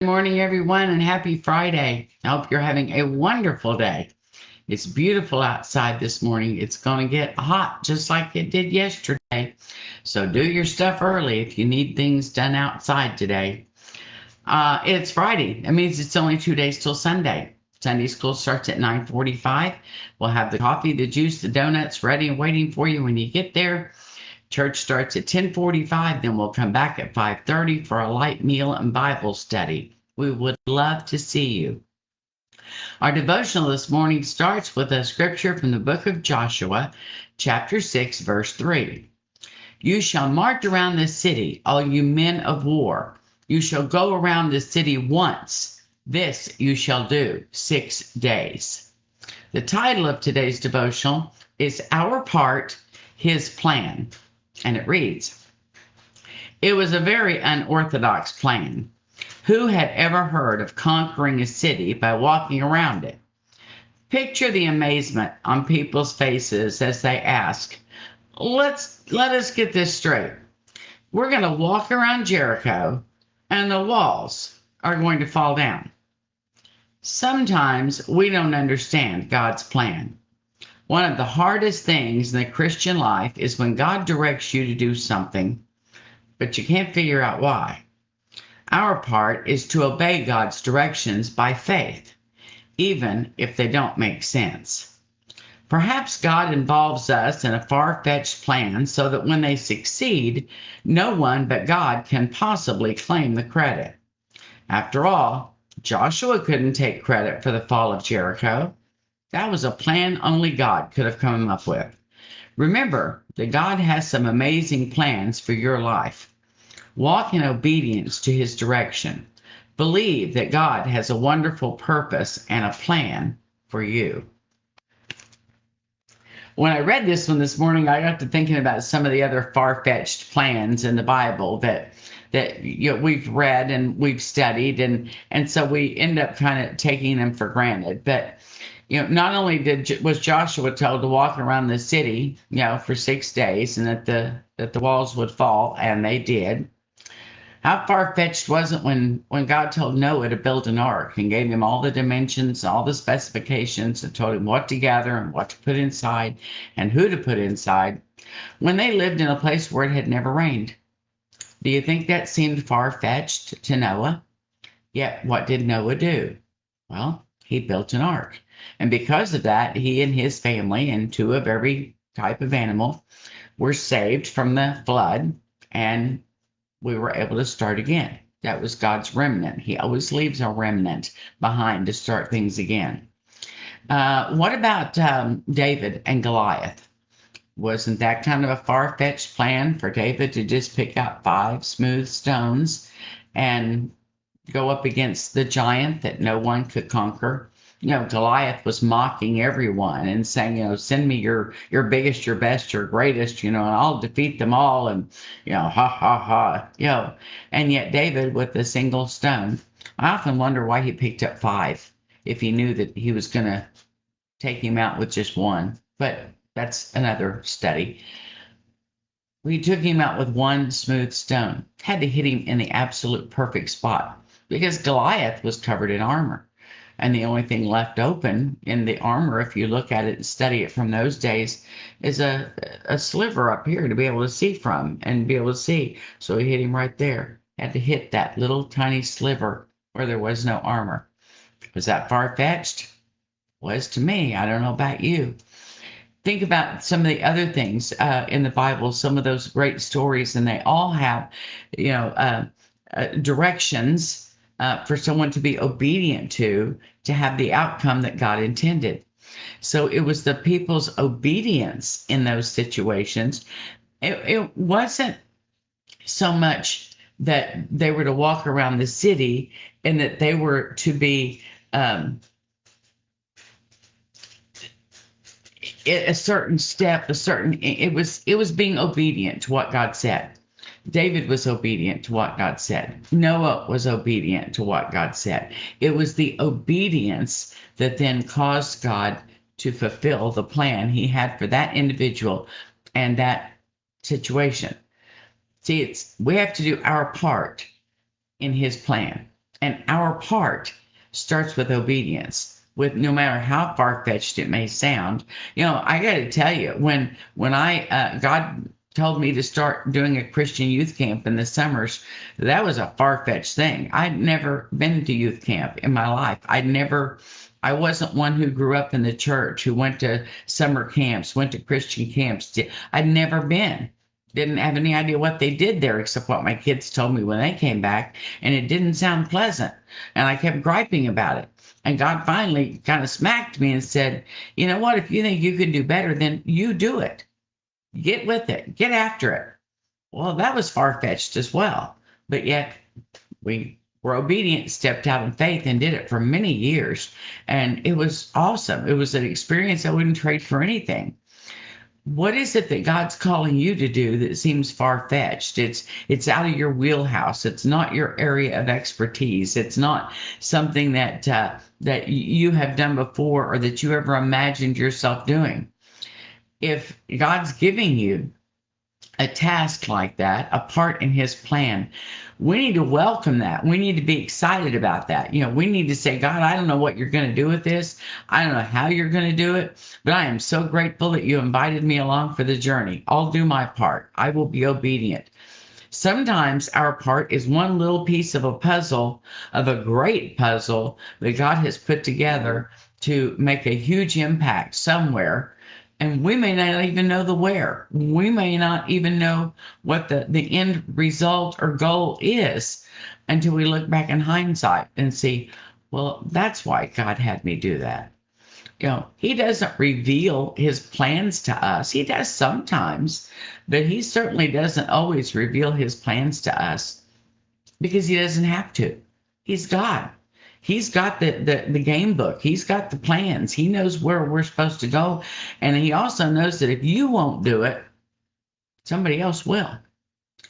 Good morning, everyone, and happy Friday. I hope you're having a wonderful day. It's beautiful outside this morning. It's going to get hot just like it did yesterday. So do your stuff early if you need things done outside today. It's Friday. That means it's only 2 days till Sunday. Sunday school starts at 9:45. We'll have the coffee, the juice, the donuts ready and waiting for you when you get there. Church starts at 10:45, then we'll come back at 5:30 for a light meal and Bible study. We would love to see you. Our devotional this morning starts with a scripture from the book of Joshua, chapter 6, verse 3. You shall march around the city, all you men of war. You shall go around the city once. This you shall do 6 days. The title of today's devotional is Our Part, His Plan. And it reads, It was a very unorthodox plan. Who had ever heard of conquering a city by walking around it? Picture the amazement on people's faces as they ask, let us get this straight. We're going to walk around Jericho and the walls are going to fall down. Sometimes we don't understand God's plan. One of the hardest things in the Christian life is when God directs you to do something, but you can't figure out why. Our part is to obey God's directions by faith, even if they don't make sense. Perhaps God involves us in a far-fetched plan so that when they succeed, no one but God can possibly claim the credit. After all, Joshua couldn't take credit for the fall of Jericho. That was a plan only God could have come up with. Remember that God has some amazing plans for your life. Walk in obedience to his direction. Believe that God has a wonderful purpose and a plan for you. When I read this one this morning, I got to thinking about some of the other far-fetched plans in the Bible that we've read and we've studied, and so we end up kind of taking them for granted. But not only was Joshua told to walk around the city, for 6 days, and that the walls would fall, and they did. How far-fetched was it when God told Noah to build an ark and gave him all the dimensions, all the specifications, and told him what to gather and what to put inside and who to put inside when they lived in a place where it had never rained? Do you think that seemed far-fetched to Noah? Yet what did Noah do? Well, he built an ark. And because of that, he and his family and two of every type of animal were saved from the flood, and we were able to start again. That was God's remnant. He always leaves a remnant behind to start things again. What about David and Goliath? Wasn't that kind of a far-fetched plan for David to just pick out 5 smooth stones and go up against the giant that no one could conquer? Goliath was mocking everyone and saying, send me your biggest, your best, your greatest, and I'll defeat them all. And, ha, ha, ha, and yet David with a single stone. I often wonder why he picked up 5 if he knew that he was going to take him out with just one. But that's another study. We took him out with one smooth stone, had to hit him in the absolute perfect spot because Goliath was covered in armor. And the only thing left open in the armor, if you look at it and study it from those days, is a sliver up here to be able to see from and be able to see. So he hit him right there. Had to hit that little tiny sliver where there was no armor. Was that far-fetched? Was to me. I don't know about you. Think about some of the other things in the Bible, some of those great stories, and they all have, directions for someone to be obedient to have the outcome that God intended. So it was the people's obedience in those situations. It wasn't so much that they were to walk around the city and that they were to be a certain step, it was being obedient to what God said. David was obedient to what God said. Noah was obedient to what God said. It was the obedience that then caused God to fulfill the plan he had for that individual and that situation. See, we have to do our part in his plan. And our part starts with obedience. With no matter how far fetched it may sound, I got to tell you, when I God told me to start doing a Christian youth camp in the summers, that was a far fetched thing. I'd never been to youth camp in my life. I wasn't one who grew up in the church, who went to summer camps, went to Christian camps. I'd never been. Didn't have any idea what they did there except what my kids told me when they came back, and it didn't sound pleasant. And I kept griping about it. And God finally kind of smacked me and said, you know what? If you think you can do better, then you do it. Get with it, get after it. Well, that was far fetched as well. But yet we were obedient, stepped out in faith, and did it for many years. And it was awesome. It was an experience I wouldn't trade for anything. What is it that God's calling you to do that seems far-fetched? It's out of your wheelhouse. It's not your area of expertise. It's not something that you have done before or that you ever imagined yourself doing. If God's giving you a task like that, a part in his plan, we need to welcome that. We need to be excited about that. We need to say, God, I don't know what you're going to do with this. I don't know how you're going to do it, but I am so grateful that you invited me along for the journey. I'll do my part. I will be obedient. Sometimes our part is one little piece of a puzzle, of a great puzzle that God has put together to make a huge impact somewhere. And we may not even know the where. We may not even know what the end result or goal is until we look back in hindsight and see, well, that's why God had me do that. He doesn't reveal his plans to us. He does sometimes, but he certainly doesn't always reveal his plans to us because he doesn't have to. He's God. He's got the game book. He's got the plans. He knows where we're supposed to go. And he also knows that if you won't do it, somebody else will.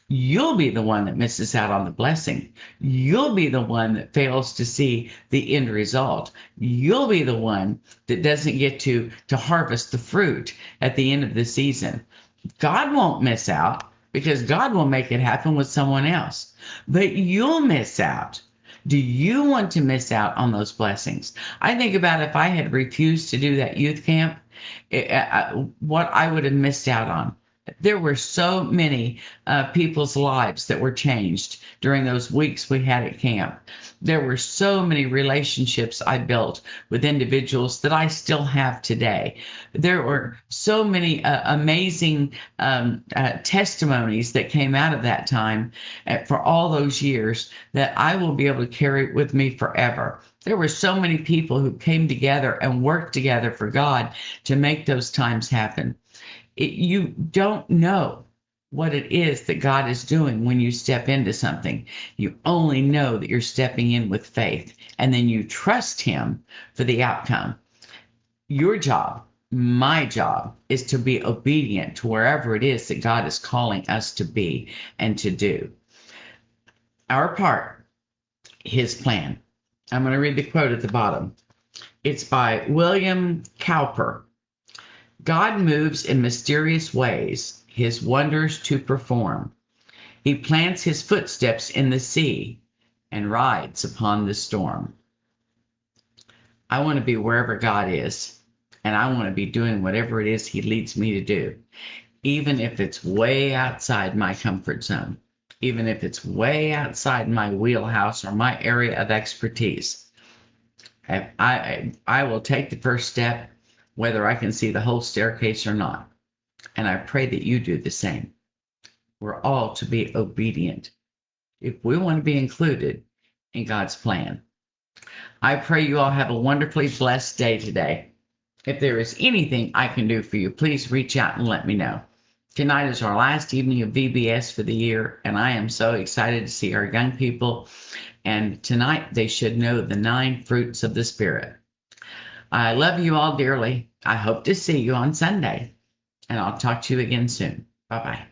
You'll be the one that misses out on the blessing. You'll be the one that fails to see the end result. You'll be the one that doesn't get to harvest the fruit at the end of the season. God won't miss out because God will make it happen with someone else. But you'll miss out. Do you want to miss out on those blessings? I think about if I had refused to do that youth camp, what I would have missed out on. There were so many people's lives that were changed during those weeks we had at camp. There were so many relationships I built with individuals that I still have today. There were so many amazing testimonies that came out of that time for all those years that I will be able to carry with me forever. There were so many people who came together and worked together for God to make those times happen. You don't know what it is that God is doing when you step into something. You only know that you're stepping in with faith, and then you trust him for the outcome. Your job, my job, is to be obedient to wherever it is that God is calling us to be and to do. Our part, his plan. I'm going to read the quote at the bottom. It's by William Cowper. God moves in mysterious ways, his wonders to perform. He plants his footsteps in the sea and rides upon the storm. I want to be wherever God is, and I want to be doing whatever it is he leads me to do, even if it's way outside my comfort zone, even if it's way outside my wheelhouse or my area of expertise. I will take the first step, whether I can see the whole staircase or not. And I pray that you do the same. We're all to be obedient if we want to be included in God's plan. I pray you all have a wonderfully blessed day today. If there is anything I can do for you, please reach out and let me know. Tonight is our last evening of VBS for the year, and I am so excited to see our young people. And tonight they should know the 9 fruits of the Spirit. I love you all dearly. I hope to see you on Sunday, and I'll talk to you again soon. Bye-bye.